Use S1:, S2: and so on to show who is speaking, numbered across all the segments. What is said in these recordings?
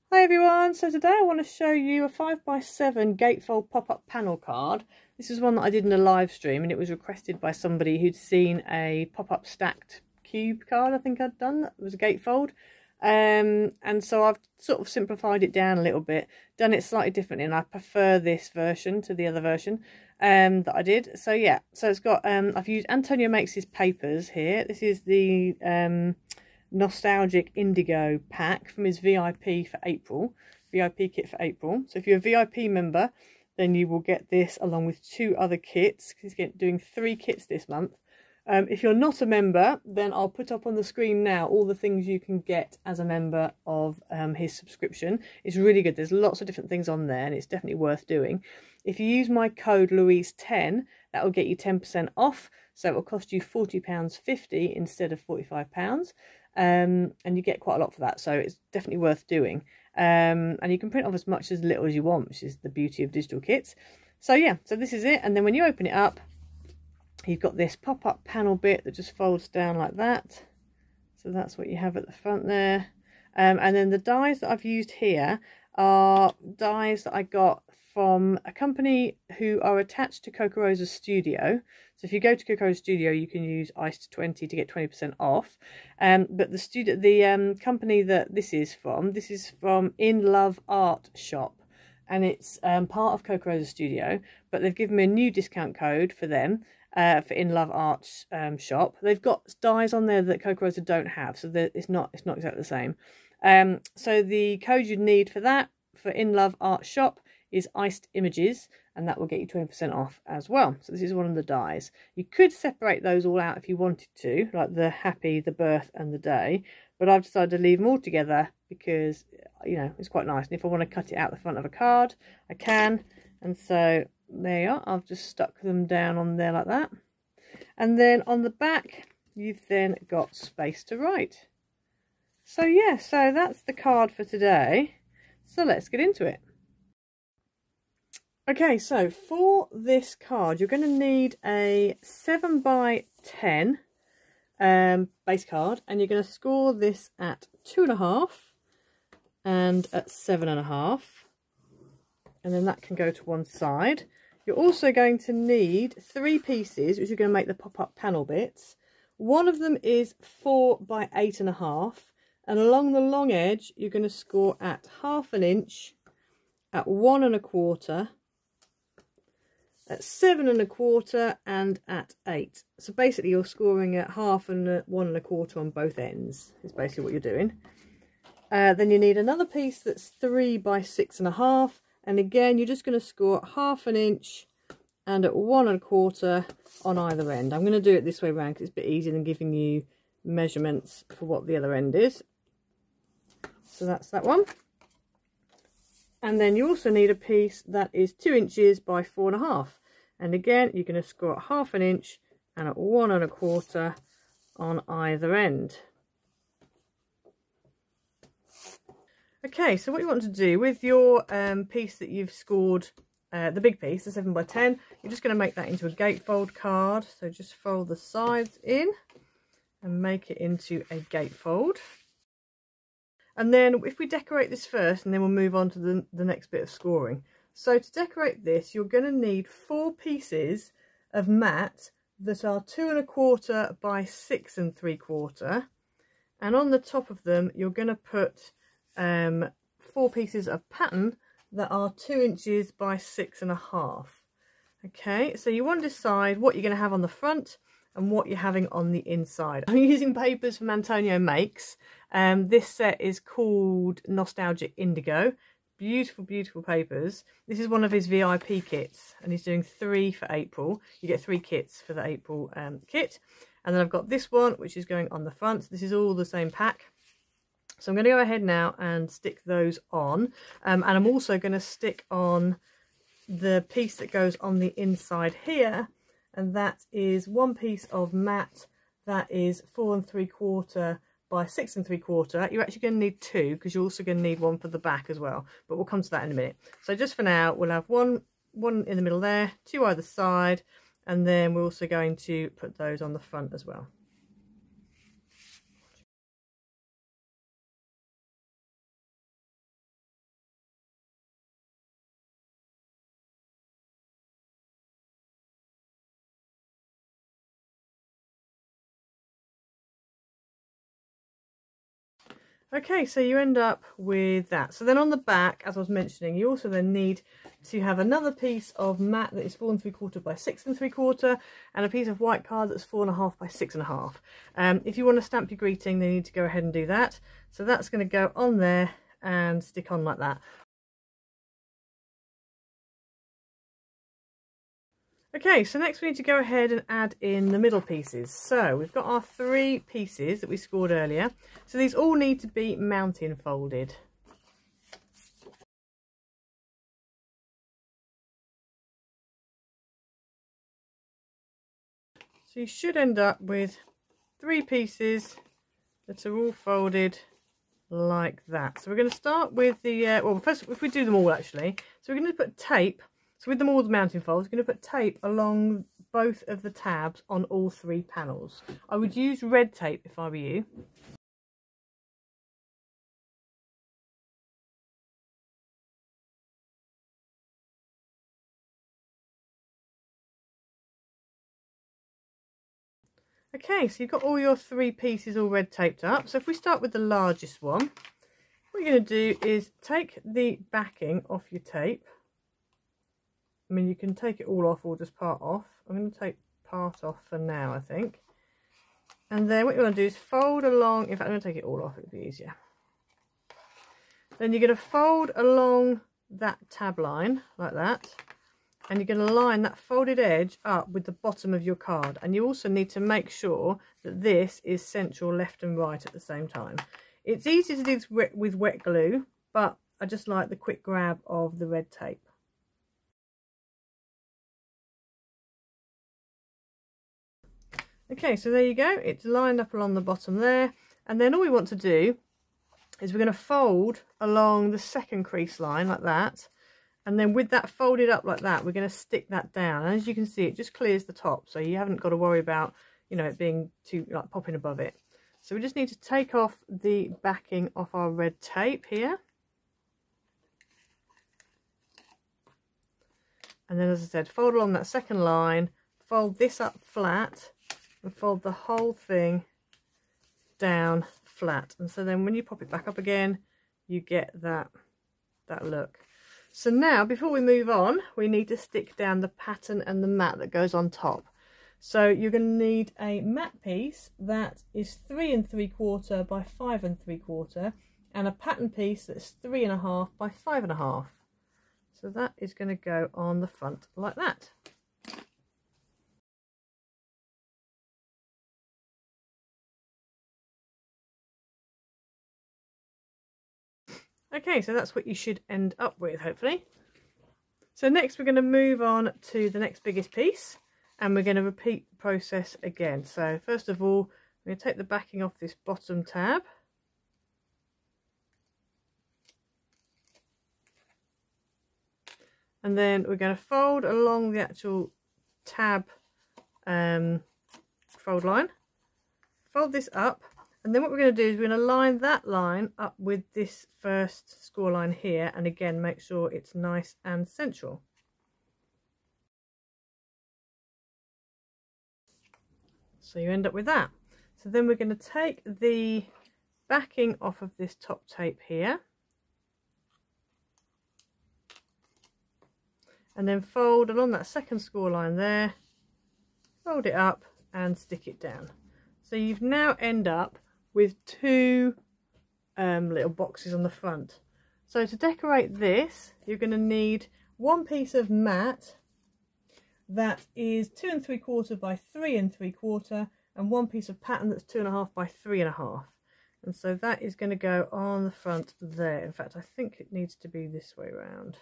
S1: Hi everyone, so today I want to show you a 5x7 Gatefold Pop-Up Panel Card. This is one that I did in a live stream and it was requested by somebody who'd seen a pop-up stacked cube card I think I'd done. It was a gatefold. And so I've sort of simplified it down a little bit, done it slightly differently, and I prefer this version to the other version that I did. So yeah, so it's got, I've used Antonio Makes his papers here. This is the Nostalgic Indigo pack from his VIP for April, VIP kit for April. So if you're a VIP member, then you will get this along with 2 other kits. He's doing 3 kits this month. If you're not a member, then I'll put up on the screen now all the things you can get as a member of his subscription. It's really good. There's lots of different things on there and it's definitely worth doing. If you use my code Louise10, that will get you 10% off. So it will cost you £40.50 instead of £45. And you get quite a lot for that, so it's definitely worth doing. And you can print off as much as little as you want, which is the beauty of digital kits. So yeah, so this is it. And then when you open it up, you've got this pop-up panel bit that just folds down like that. So that's what you have at the front there. And then the dies that I've used here are dies that I got from a company who are attached to Kokorosa's studio. So if you go to Kokorosa's studio, you can use ICE20 to get 20% off. But the company that this is from In Love Art Shop, and it's part of Kokorosa's studio. But they've given me a new discount code for them. For In Love Art Shop, they've got dies on there that Kokorosa don't have, so it's not exactly the same. So the code you'd need for that for In Love Art Shop is Iced Images, and that will get you 20% off as well. So this is one of the dies. You could separate those all out if you wanted to, like the happy, the birth and the day, but I've decided to leave them all together because, you know, it's quite nice. And if I want to cut it out the front of a card, I can. And so there you are. I've just stuck them down on there like that. And then on the back, you've then got space to write. So yeah, so that's the card for today. So let's get into it. Okay, so for this card, you're going to need a 7x10 base card, and you're going to score this at 2.5 and at 7.5, and then that can go to one side. You're also going to need 3 pieces, which are going to make the pop-up panel bits. One of them is 4x8.5, and along the long edge, you're going to score at 1/2 inch, at 1.25. At 7.25 and at 8. So basically you're scoring at 1/2 and 1.25 on both ends. Is basically what you're doing. Then you need another piece that's 3x6.5, and again you're just going to score at 1/2 inch and at 1.25 on either end. I'm going to do it this way around because it's a bit easier than giving you measurements for what the other end is. So that's that one. And then you also need a piece that is 2 inches by 4.5. And again, you're going to score at 1/2 inch and at 1.25 on either end. Okay, so what you want to do with your piece that you've scored, the big piece, the 7x10, you're just going to make that into a gatefold card. So just fold the sides in and make it into a gatefold. And then if we decorate this first, and then we'll move on to the next bit of scoring. So to decorate this, you're going to need 4 pieces of mat that are 2.25 by 6.75. And on the top of them, you're going to put 4 pieces of pattern that are 2 inches by 6.5. Okay, so you want to decide what you're going to have on the front and what you're having on the inside. I'm using papers from Antonio Makes. This set is called Nostalgic Indigo. Beautiful, beautiful papers. This is one of his VIP kits, and he's doing 3 for April. You get 3 kits for the April kit. And then I've got this one, which is going on the front. This is all the same pack. So I'm going to go ahead now and stick those on. And I'm also going to stick on the piece that goes on the inside here. And that is 1 piece of mat that is 4.75 by 6.75. You're actually going to need 2 because you're also going to need one for the back as well. But we'll come to that in a minute. So just for now, we'll have one in the middle there, 2 either side, and then we're also going to put those on the front as well. Okay, so you end up with that. So then on the back, as I was mentioning, you also then need to have another piece of mat that is 4 3/4 by 6 3/4 and a piece of white card that's 4 1/2 by 6 1/2. If you want to stamp your greeting, then you need to go ahead and do that. So that's going to go on there and stick on like that. Okay, so next we need to go ahead and add in the middle pieces. So we've got our 3 pieces that we scored earlier. So these all need to be mounting folded. So you should end up with 3 pieces that are all folded like that. So we're going to start with the, well first if we do them all actually. So we're going to put tape. So with them all the mounting folds, we're going to put tape along both of the tabs on all 3 panels. I would use red tape if I were you. Okay, so you've got all your 3 pieces all red taped up. So if we start with the largest one, what you're going to do is take the backing off your tape. I mean, you can take it all off or just part off. I'm going to take part off for now, I think. And then what you want to do is fold along. In fact, I'm going to take it all off, it'll be easier. Then you're going to fold along that tab line like that. And you're going to line that folded edge up with the bottom of your card. And you also need to make sure that this is central left and right at the same time. It's easy to do this with wet glue, but I just like the quick grab of the red tape. Okay, so there you go. It's lined up along the bottom there. And then all we want to do is we're going to fold along the second crease line like that. And then with that folded up like that, we're going to stick that down. And as you can see, it just clears the top. So you haven't got to worry about, you know, it being too, like, popping above it. So we just need to take off the backing off our red tape here. And then, as I said, fold along that second line, fold this up flat, and fold the whole thing down flat. And so then when you pop it back up again, you get that look. So now, before we move on, we need to stick down the pattern and the mat that goes on top. So you're going to need a mat piece that is 3 3/4 by 5 3/4 and a pattern piece that's 3 1/2 by 5 1/2. So that is going to go on the front like that. Okay, so that's what you should end up with, hopefully. So next we're going to move on to the next biggest piece, and we're going to repeat the process again. So first of all, we're going to take the backing off this bottom tab. And then we're going to fold along the actual tab fold line. Fold this up. And then what we're going to do is we're going to line that line up with this first score line here, and again make sure it's nice and central. So you end up with that. So then we're going to take the backing off of this top tape here, and then fold along that second score line there, fold it up and stick it down. So you've now end up with 2 little boxes on the front. So to decorate this, you're going to need 1 piece of mat that is 2 3/4 by 3 3/4 and 1 piece of pattern that's 2 1/2 by 3 1/2. And so that is going to go on the front there. In fact, I think it needs to be this way around.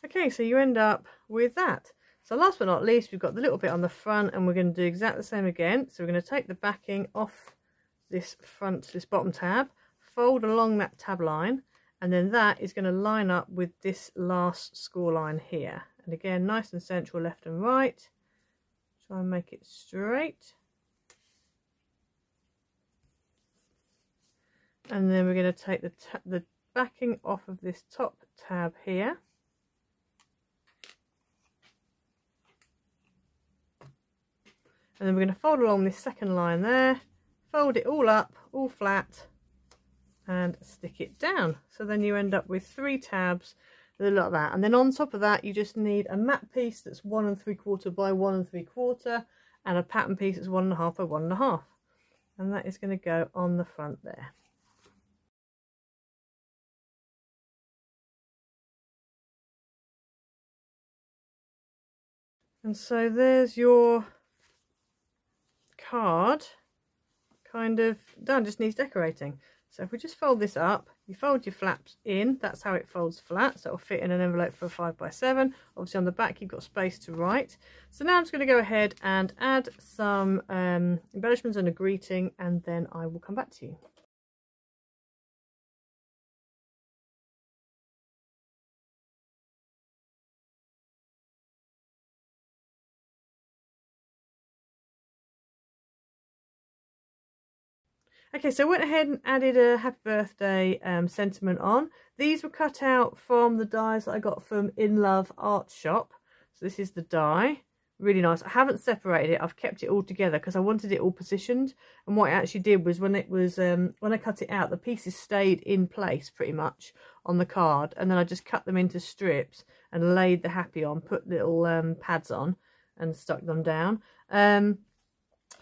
S1: Okay, so you end up with that. So last but not least, we've got the little bit on the front, and we're going to do exactly the same again. So we're going to take the backing off this bottom tab, fold along that tab line, and then that is going to line up with this last score line here. And again, nice and central left and right. Try and make it straight. And then we're going to take the backing off of this top tab here. And then we're going to fold along this second line there, fold it all up, all flat, and stick it down. So then you end up with 3 tabs that look like that. And then on top of that, you just need a mat piece that's 1 3/4 by 1 3/4, and a pattern piece that's 1 1/2 by 1 1/2. And that is going to go on the front there. And so there's your card kind of done, just needs decorating. So if we just fold this up, you fold your flaps in, that's how it folds flat, so it'll fit in an envelope for a 5x7. Obviously on the back you've got space to write. So now I'm just going to go ahead and add some embellishments and a greeting, and then I will come back to you. Okay, so I went ahead and added a happy birthday sentiment on. These were cut out from the dies that I got from In Love Art Shop. So this is the die, really nice. I haven't separated it, I've kept it all together because I wanted it all positioned. And what I actually did was when I cut it out, the pieces stayed in place pretty much on the card, and then I just cut them into strips and laid the happy on, put little pads on and stuck them down.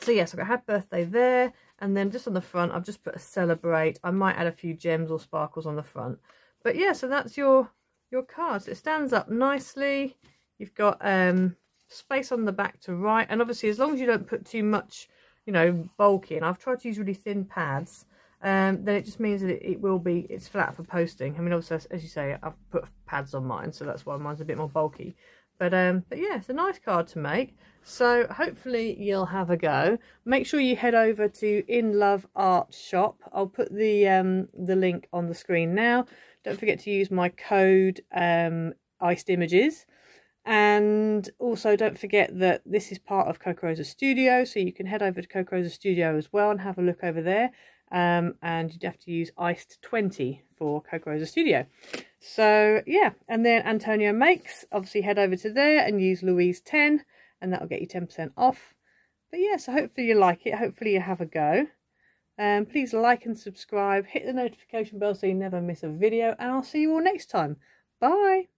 S1: So yes, I've got happy birthday there, and then just on the front I've just put a celebrate. I might add a few gems or sparkles on the front, but yeah, so that's your card. So it stands up nicely. You've got space on the back to write, and obviously as long as you don't put too much, you know, bulk in. I've tried to use really thin pads, then it just means that it's flat for posting. I mean, obviously as you say, I've put pads on mine, so that's why mine's a bit more bulky. But yeah, it's a nice card to make. So hopefully you'll have a go. Make sure you head over to In Love Art Shop. I'll put the link on the screen now. Don't forget to use my code Iced Images. And also don't forget that this is part of Coco Rosa Studio, so you can head over to Coco Rosa Studio as well and have a look over there. And you'd have to use Iced 20 for Coco Rosa Studio. So yeah, and then Antonio Makes, obviously head over to there and use Louise 10, and that'll get you 10% off. But yeah, so hopefully you like it, hopefully you have a go. Please like and subscribe, hit the notification bell so you never miss a video, and I'll see you all next time. Bye!